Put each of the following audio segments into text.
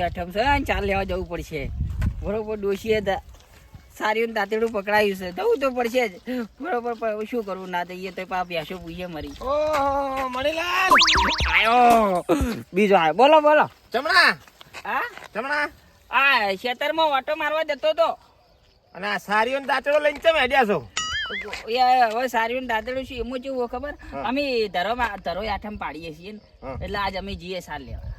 આઠમ છે ને ચાલ લેવા જવું પડશે બરોબર. ડોશીએ સારી દાંતેડું પકડાયું છે જવું તો પડશે જ બરોબર. પણ શું કરવું ના જઈએ તો પાપ ભેંસો પૂછે મરી. ઓહો મણીલાલ આયો બીજો આયો. બોલો બોલો. ચમણા હા ચમણા આ ખેતરમાં ઓટો મારવા જતો તો અને આ સારીઓ દાંતડો લઈને ચમ હેડ્યા છો? હવે સારી દાંતેડું શું એમાં જેવું ખબર અમે ધરો આઠમ પાડીએ છીએ ને એટલે આજ અમે જઈએ સાર લેવા.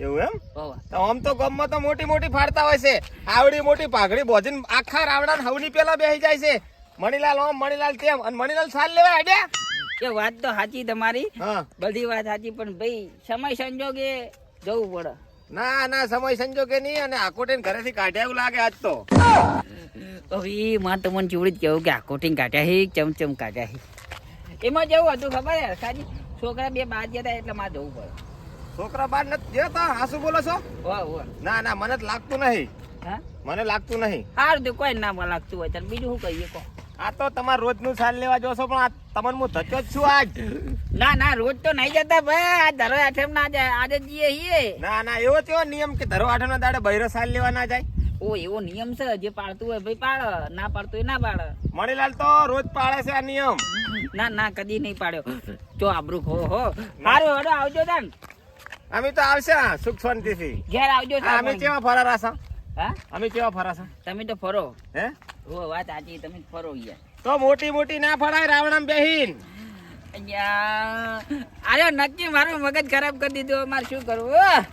એવું એમ? હોવા તો આમ તો ગામમાં તો મોટી મોટી ફાડતા હોય છે. આવડી મોટી પાઘડી બોજીને આખા રાવડા હવની પેલા બેસી જાય છે. મણીલાલ ઓમ મણીલાલ તેમ અને મણીલાલ સાલ લેવા હેડ્યા. એ વાત તો સાચી તમારી હા બધી વાત સાચી પણ ભાઈ સમય સંજોગે જવું પડે. ના ના સમય સંજોગે નહીં અને આકોટેન ઘરેથી કાઢ્યા એવું લાગે આજ તો. હવે માં તમને ચીવડી જ કેવું કે આ કોટિંગ કાઢ્યા હે ચમચમ કાઢ્યા હે. એમાં જેવું હતું ખબર હે ખાલી છોકરા બે બાદ ગયા હતા એટલે મારે જવું પડે. છોકરા બાર નથી જતા. હા શું બોલો છો? ના ના મને તો લાગતું નહીં. હા મને લાગતું નહીં. સારું તો કોઈ ના લાગતું હોય ત્યારે બીજું શું કહીએ કહો. આ તો તમારે રોજનું સાલ લેવા જોશો પણ આ તમને હું ધક્યો જ છું આજ. ના ના રોજ તો નહીં જતા ભાઈ આ ધરો આઠમ ના આજે જઈએ છીએ. ના ના એવો કેવો નિયમ કે ધરો આઠમના દાડે બૈરો સાલ લેવા ના જાય? ઓ એવો નિયમ છે જે પાડતું હોય ભાઈ પાડ ના પાડતું હોય ના પાડ. મણીલાલ તો રોજ પાળે છે આ નિયમ. ના ના કદી નહીં પાડ્યો. જો આબરૂ હો સારું હડો આવજો તાન. અમે તો આવશે સુખ શાંતિથી. ઘેર આવજો અમે કેવા ફરારા છે? હા અમે કેવા ફરા છે? તમે તો ફરો. હે ઓ વાત સાચી તમે ફરો યાર. તો મોટી મોટી ના ફરાય રાવણામ બેહીન. અરે નક્કી મારું મગજ ખરાબ કરી દીધું મારે શું કરવું.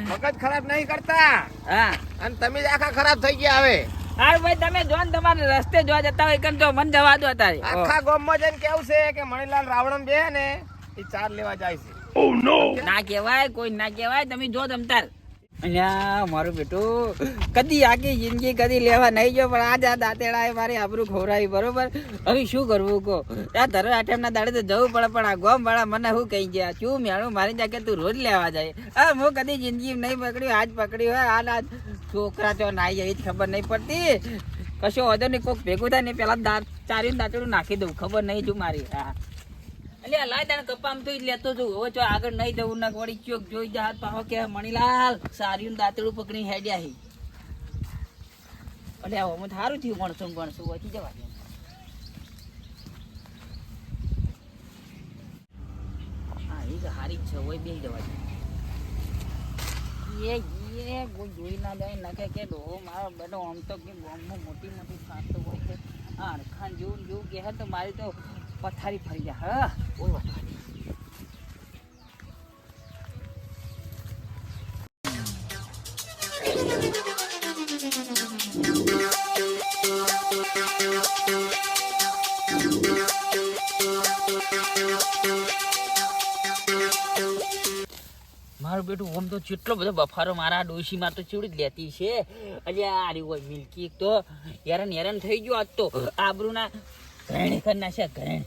મગજ ખરાબ નહીં કરતા હા અને તમે જ આખા ખરાબ થઈ ગયા હવે. હાર ભાઈ તમે જો ને તમારે રસ્તે જોવા જતા હોય કન તો મન જવા દો અત્યારે. આખા ગામમાં જઈને કેવું છે કે મણીલાલ રાવણમ બે ને એ ચાર લેવા જાય છે. ઓ નો ના કહેવાય કોઈ ના કહેવાય તમે જો તમતાર. અહીંયા મારું બેટું કદી આખી જિંદગી કદી લેવા નહીં જો પણ આજ આ દાંતેડા મારી આબરૂ ખોરાવી બરોબર. હવે શું કરવું કહો. ત્યાં ધરો આઠમના દાડે તો જવું પડે પણ આ ગોમ વાળા મને શું કહી ગયા શું મેળું મારી જાકે તું રોજ લેવા જાય. હા હું કદી જિંદગી નહીં પકડ્યું આજ પકડ્યું હોય આ છોકરા તો નાઈ જાય એ જ ખબર નહીં પડતી. કશો વધો નહીં કોઈક ભેગું થાય ને પેલા ચાર્યું દાંતેડું નાખી દઉં ખબર નહીં છું મારી. હા એટલે લાય તારે કપામ તો લેતો છું હવે જો આગળ નહીં જવું ના વળી ચોક જોઈ જા પાહો કે મણીલાલ સારી દાંતેડું પકડી હેડ્યા હી. એટલે આવું સારું થયું ગણશું વધી જવા દે. હા એ સારી જ છે હોય બે જવા દે. એ કોઈ જોઈ ના જાય નાખે કે ડો મારો બેટો આમ તો કે ગામમાં મોટી મોટી ખાતો હોય છે. હા ખાન જેવું કે હે તો મારી તો પથારી ફરી જાય. હા કોઈ વાત નહીં. મારું બેટું ઓમ તો કેટલો બધો બફારો મારા ડોશીમાં તો ચીવડી જ લેતી છે. અલ્યા આરી હોય મિલ્કી તો હેરાન થઈ ગયો આજ તો આબરૂના ઘરેણી કરી નાખ્યા ઘરેણ.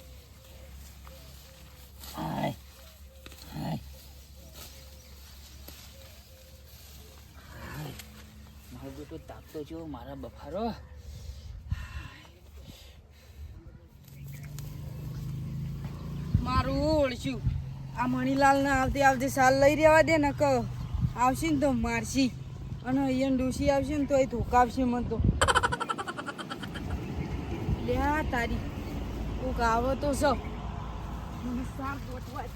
હાય હાય મારું બેટું તાપતો જો મારા બફારો. મારું ઓળશું આ મણીલાલ ને આવતી સાલ લઈ રહેવા દે ને કહો આવશે ને તો મારશી અને અહીંયા ડોસી આવશે ને તો એ ધોકાવશે મને તો. લ્યા તારી કોક આવો તો સૌ મને સાર ગોઠવા.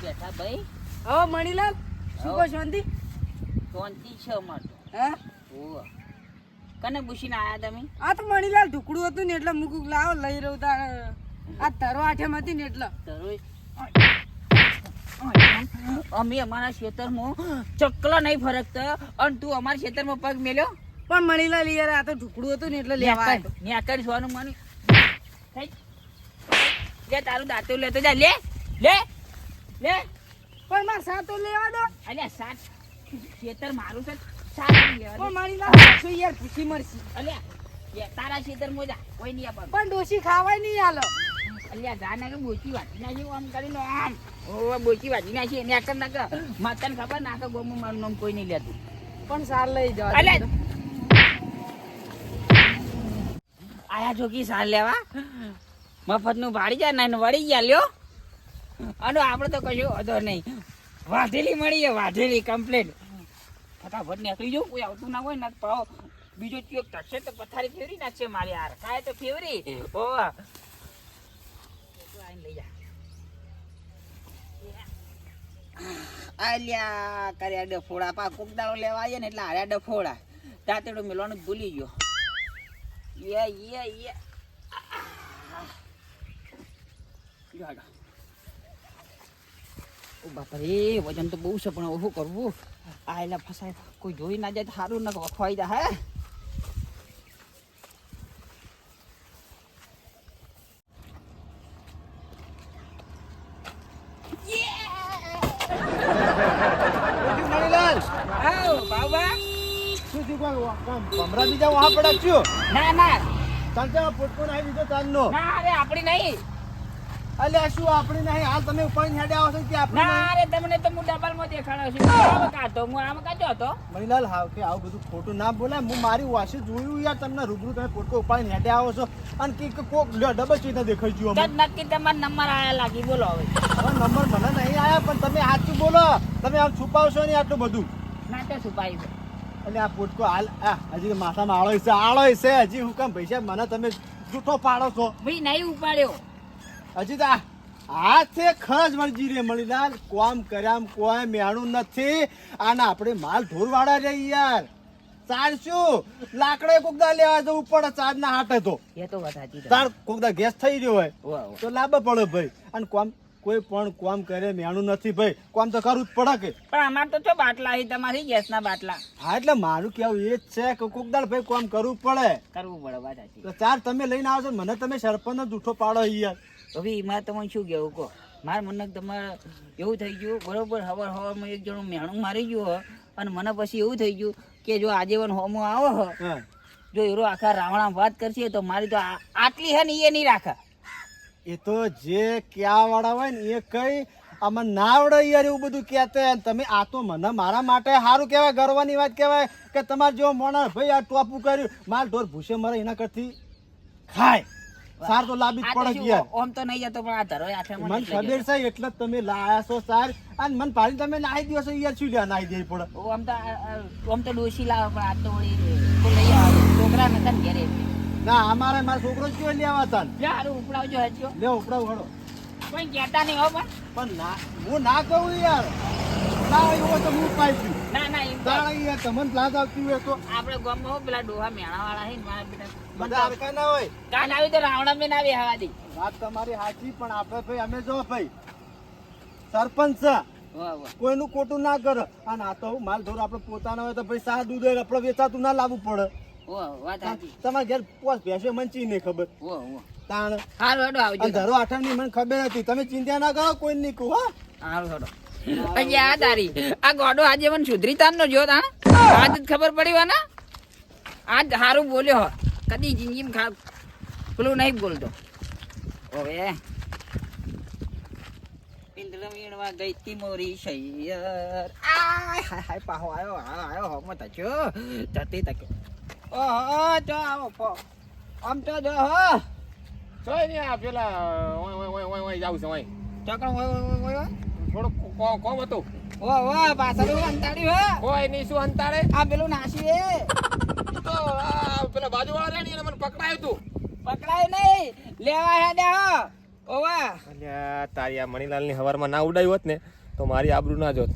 બેઠા ભાઈ હવે મણીલાલ શું કહો શાંતિ છે અમારે તો. હે ઓહ કને પૂછીને આયા તમે? આ તો મણીલાલ ઢુકડું હતું ને એટલે મૂકું લાવો લઈ રહ્યું તા આ ધરો આઠમ હતી ને એટલે અમે અમારા ખેતરમાં ચકલા નહીં ફરકતા અને તું અમારા ખેતરમાં પગ મેલ્યો. પણ મણીલાલ યાર આ તો ઢુકડું હતું ને એટલે લેવા આવ્યો. ન્યાકર સોનું માનું લે તારું દાંતું લેતો જા લે લે લે. પણ માર સાતો લેવા દો. અલ્યા સાત ખેતર મારું છે સાત લેવા પણ મણીલાલ શું યાર પૂછી મરસી. અલ્યા તારા ખેતરમાં જા કોઈ નહીં આપવાનું. પણ ડોસી ખાવાય નહીં હાલો. અલ્યા જાને કે બોચી વાટી નાખી આમ કરીને આમ ઓ બોચી વાટી નાખી એને આકર નાક માતાને ખબર નાક ગોમમાં મારું નામ કોઈ નહીં લેતું પણ સાર લઈ જવા અલ્યા આયા જોકી સાર લેવા મફતનું ભાડી જાય ને વળી ગયા લ્યો અને આપણે તો કશું હતો નહીં વાઢેલી મળી વાઢેલી કમ્પ્લેટ ફટાફટ નીકળી જાઉં કોઈ આવતું ના હોય ને પાવ બીજો ચિયોક થશે તો પથારી ફેરવી નાખશે મારી હાર કાય તો ફેવરી ઓ લઈ જા અલ્યા કર્યા ડફોડા પા કુકદાળો લેવા આવીએ ને એટલે હાર્યા ડફોડા દાંતેડો મેલવાનું જ ભૂલી ગયો યે ઓ બાપા રે વજન તો બહુ છે પણ ઓછું કરવું આ એલા ફસાય કોઈ જોઈ ના જાય તો સારું ના વખવાઈ જાય હે મણીલાલ આવ બાબા શું થયું કોઈ ભમરા બીજા વહા પડાચ્યો ના ચાલતે પોટકો નાખી દીધો તારનો ના અરે આપણી નહીં અલ્યા શું આપણી નહીં હાલ તમે ઉપાડી હેડે આવો છો કે આપણી ના અરે તમને તો હું ડબલમાં દેખાડ્યો છું આમ કાઢતો હું આમ કાઢ્યો હતો મણીલાલ હાવ કે આવું બધું ખોટું ના બોલાય હું મારી વાસે જોયું યાર તમને રૂબરૂ તમે પોટકો ઉપાડીને હેડે આવો છો અને કે કોક ડબલ ચીતા દેખાઈ ગયું તો નક્કી તમારો નંબર આયા લાગી બોલો હવે નંબર મને નહીં આયા પણ તમે સાચું બોલો તમે આમ છુપાવશો નહીં આટલું બધું ના તો છુપાયું અને આ પોટકો હાલ હજી માથામાં આળો છે હજી હું કામ પૈસા મને તમે જૂઠો પાડો છો ભાઈ નહીં ઉપાડ્યો હજી તો હાથે ખરજ વળજી રે મણીલાલ કોમ કર્યામ કોઈ મેણું નથી આના આપણે માલ ઢોરવાળા રે યાર ચારશું લાકડે કોકદા લેવા જવું પડે ચાર ના હાટે તો એ તો વાત સાચી તાર કોકદા ગેસ થઈ રહ્યો હોય વાહ તો લાભ પડે ભાઈ અને કોમ કોઈ પણ કોમ કરે મેણું નથી ભાઈ કોમ તો કરવું જ પડે કે પણ અમાર તો છો બાટલા અહીં તમારી ગેસના બાટલા હા એટલે મારું કેવું એ જ છે કે કોકદાર ભાઈ કોમ કરવું પડે કરવું પડે વાત સાચી તો ચાર તમે લઈને આવશો મને તમે સરપંચ જૂઠો પાડો યાર હવે એમાં તમે શું કેવું કહો મારા મને તમારે એવું થઈ ગયું બરોબર હવારમાં એક જણું મેણું મારી ગયું હો અને મને પછી એવું થઈ ગયું કે જો આજેવન હોમો આવો હો હા જો એરો આખા રાવણા વાત કરશે તો મારી તો આટલી હે ને એ નહીં રાખે એ તો જે ક્યાં વાળા હોય ને એ કઈ આમાં ના આવડે યાર એવું બધું કહેતા તમે આ તો મને મારા માટે સારું કહેવાય ગર્વની વાત કહેવાય કે તમારે જેવો મોણા ભાઈ આ ટોપું કર્યું માલ ઢોર ભૂસે મરે એના કરતી ખાય સાર તો લાંબી જ આ તો પડે શું, યાર ઓમ તો નહીં જતો પણ આ ધરો આઠે મને ખબર છે એટલે જ તમે લાયા છો સાર અને મને પાડી તમે નાહી દો છો યાર શું લ્યા નાહી દેવી પડે ઓમ તો ડોસી લાવે પણ આ તો વળી કોઈ લઈ આવે છોકરા નતા ને ઘેરે ના અમારે મારો છોકરો જ કેવો લેવા હતા લે હારું ઉપડાવજો હજો લે ઉપડાવ હળો કોઈ કહેતા નહીં હો પણ ના હું ના કહું યાર ના એવો તો હું પાઈશું ના એમ તો તાણ યાર તમને લાજ આવતી હોય તો આપણે ગામમાં હો પેલા ડોહા મેણા વાળા છે ને મારા બેટા બધા હરખા ના હોય કાન આવી તો રાવણા બેન આવી હવા દી વાત તમારી સાચી પણ આપણે ભાઈ અમે જો ભાઈ સરપંચ છે વાહ વાહ કોઈનું ખોટું ના કરે અને આ તો હું માલ ઢોર આપણે પોતાના હોય તો ભાઈ સાર દૂધ હોય આપણે વેચાતું ના લાવવું પડે વાહ વાત સાચી તમારા ઘેર પોસ ભેંસે મંચી નહીં ખબર વાહ વાહ તાણ હારું હેડો આવજો અને ધરો આઠમ ની મને ખબર હતી તમે ચિંતા ના કરો કોઈ નહીં કહું હા હારું હેડો અહીંયા આ તારી આ ગોડો આજે મને સુધરી તાર નો જો તાણ આજ જ ખબર પડી હોય ને આજ હારું બોલ્યો હો કદી જિંદગીમાં પેલું નહીં બોલતો હવે પિંદળ વીણવા ગઈ તી મોરી શૈયર આય હાય હાય પાહો આયો હમત છો જતી તકે ઓહો જો આવો પો આમ તો જો હો જોઈ ને આ પેલા ઓય જાવ છે ઓય ચકણ હોય થોડું કોમ હતું ઓ પાછળ અંતાડી હો કોઈ નહીં શું અંતાડે આ પેલું નાસી એ તો પેલા બાજુવાળા રે ને મને પકડાયું તું પકડાય નહીં લેવા હેડે હો ઓવા અલ્યા તારી આ મણીલાલની હવારમાં ના ઉડાયું હોત ને તો મારી આબરૂ ના જોત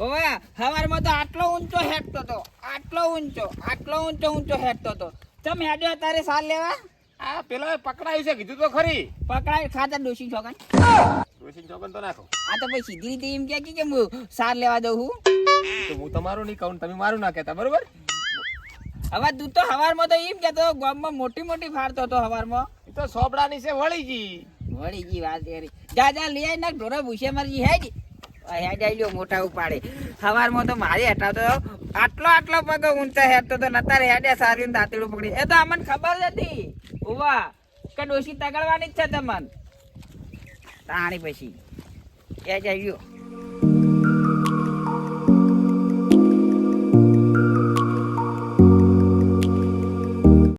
ઓવા હવારમાં તો આટલો ઊંચો હેડતો તો આટલો ઊંચો હેડતો તો તમે હેડ્યો તારે સાલ લેવા આ પેલા પકડાયું છે કીધું તો ખરી પકડાય ખાતર ડોસી છોકન રોશિન ચોકન તો નાખો આ તો પછી સીધી રીતે એમ કે હું સાર લેવા દઉં હું તો હું તમારું નહીં કહું તમે મારું ના કહેતા બરોબર હવે તું તો હવારમાં તો એમ કેતો ગામમાં મોટી ફાડતો હતો હવારમાં એ તો સોબડાની છે વળીજી વળી જી વાત યારી જા લઈ આઈ નાખ ઢોરા ભૂસે મારી હેડ આઈ લ્યો મોટા ઉપાડે હવારમાં તો મારે હટાવતો આટલો પગ ઊંચા હેડતો તો નતારે હેડે સારી દાંતેડું પકડી એ તો અમને ખબર જ હતી ઉવા કે ડોશી તગડવાની જ છે તમને તાણી પછી એ જઈ ગયો